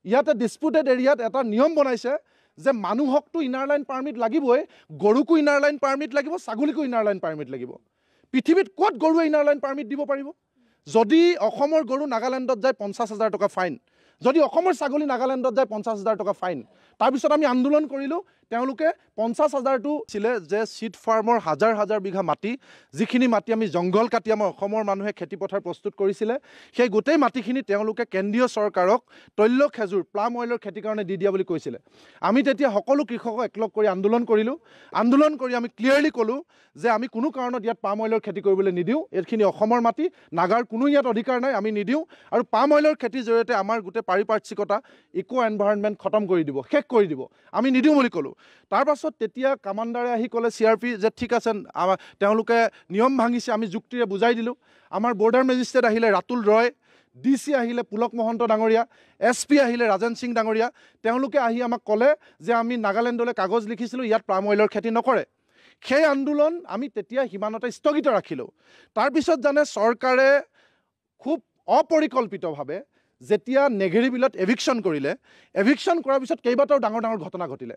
ইয়াতে ডিসপুটেড এৰিয়াত এটা নিয়ম বনাইছে যে মানুহকটো ইনাৰ লাইন পাৰ্মিট লাগিবই, গৰুকো ইনাৰ লাইন পাৰ্মিট লাগিব, ছাগলীকো ইনাৰ লাইন পাৰ্মিট লাগিব। পৃথিৱীত ক'ত গৰুৱে ইনাৰ লাইন পাৰ্মিট দিব পাৰিব? যদি অসমৰ গৰু নাগালেণ্ডত যায় 50,000 টকা ফাইন, যদি অসমৰ ছাগলী নাগালেণ্ডত যায় 50,000 টকা ফাইন। তাৰপিছত আমি আন্দোলন কৰিলোঁ, তেওঁলোকে 50,000টো ছিলে যে চিট ফাৰ্মৰ হাজাৰ হাজাৰ বিঘা মাটি, যিখিনি মাটি আমি জংঘল কাটি আমাৰ অসমৰ মানুহে খেতিপথাৰ প্ৰস্তুত কৰিছিলে, সেই গোটেই মাটিখিনি তেওঁলোকে কেন্দ্ৰীয় চৰকাৰক তৈল খেজুৰ প্লাম অইলৰ খেতিৰ কাৰণে দি দিয়া বুলি কৈছিলে। আমি তেতিয়া সকলো কৃষকক একলগ কৰি আন্দোলন কৰিলোঁ। আন্দোলন কৰি আমি ক্লিয়াৰলি ক'লোঁ যে আমি কোনো কাৰণত ইয়াত পাম অইলৰ খেতি কৰিবলৈ নিদিওঁ, এইখিনি অসমৰ মাটি, নাগাৰ কোনো ইয়াত অধিকাৰ নাই, আমি নিদিওঁ। আৰু পাম অইলৰ খেতিৰ জৰিয়তে আমাৰ গোটেই পাৰিপাৰ্শ্বিকতা ইকো এনভাইৰনমেণ্ট খতম কৰি দিব, শেষ কৰি দিব, আমি নিদিওঁ বুলি ক'লোঁ। তাৰপাছত তেতিয়া কামাণ্ডাৰে আহি ক'লে CRP যে ঠিক আছে, তেওঁলোকে নিয়ম ভাঙিছে, আমি যুক্তিৰে বুজাই দিলোঁ। আমাৰ বৰ্ডাৰ মেজিষ্ট্ৰেট আহিলে ৰাতুল ৰয়, DC আহিলে পুলক মহন্ত ডাঙৰীয়া, SP আহিলে ৰাজেন সিং ডাঙৰীয়া, তেওঁলোকে আহি আমাক ক'লে যে আমি নাগালেণ্ডলৈ কাগজ লিখিছিলোঁ, ইয়াত পাম অইলৰ খেতি নকৰে। সেই আন্দোলন আমি তেতিয়া সিমানতে স্থগিত ৰাখিলোঁ। তাৰপিছত জানে চৰকাৰে খুব অপৰিকল্পিতভাৱে যেতিয়া নেঘেৰী বিলত এভিকশ্যন কৰিলে, এভিকশ্যন কৰাৰ পিছত কেইবাটাও ডাঙৰ ডাঙৰ ঘটনা ঘটিলে।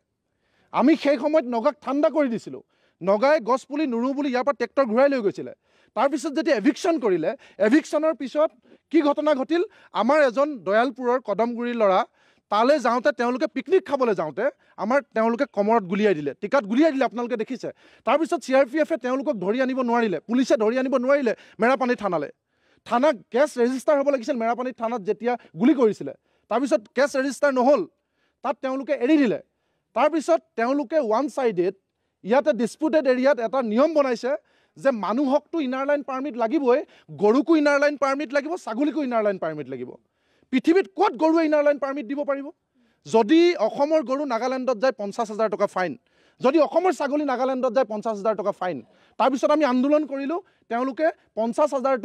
আমি সেই সময়ত নগাক ঠাণ্ডা কৰি দিছিলোঁ, নগাই গছপুলি নুৰু বুলি ইয়াৰ পৰা ট্ৰেক্টৰ ঘূৰাই লৈ গৈছিলে। তাৰপিছত যেতিয়া এভিকশ্যন কৰিলে, এভিকশ্যনৰ পিছত কি ঘটনা ঘটিল, আমাৰ এজন দয়ালপুৰৰ কদমগুৰিৰ ল'ৰা তালৈ যাওঁতে তেওঁলোকে পিকনিক খাবলৈ যাওঁতে তেওঁলোকে কমৰত গুলিয়াই দিলে, টিকাত গুলিয়াই দিলে, আপোনালোকে দেখিছে। তাৰপিছত CRPFে তেওঁলোকক ধৰি আনিব নোৱাৰিলে, পুলিচে ধৰি আনিব নোৱাৰিলে মেৰাপানী থানালৈ। থানা কেছ ৰেজিষ্টাৰ হ'ব লাগিছিল, মেৰাপানী থানাত যেতিয়া গুলি কৰিছিলে। তাৰপিছত কেছ ৰেজিষ্টাৰ নহ'ল, তাত তেওঁলোকে এৰি দিলে। তাৰপিছত তেওঁলোকে ওৱান ছাইডেড ইয়াতে ডিসপুটেড এৰিয়াত এটা নিয়ম বনাইছে যে মানুহকটো ইনাৰ লাইন পাৰ্মিট লাগিবই, গৰুকো ইনাৰ লাইন পাৰ্মিট লাগিব, ছাগলীকো ইনাৰ লাইন পাৰ্মিট লাগিব। পৃথিৱীত ক'ত গৰুৱে ইনাৰ লাইন পাৰ্মিট দিব পাৰিব? যদি অসমৰ গৰু নাগালেণ্ডত যায় 50,000 টকা ফাইন, যদি অসমৰ ছাগলী নাগালেণ্ডত যায় 50,000 টকা ফাইন। তাৰপিছত আমি আন্দোলন কৰিলোঁ, তেওঁলোকে 50,000টো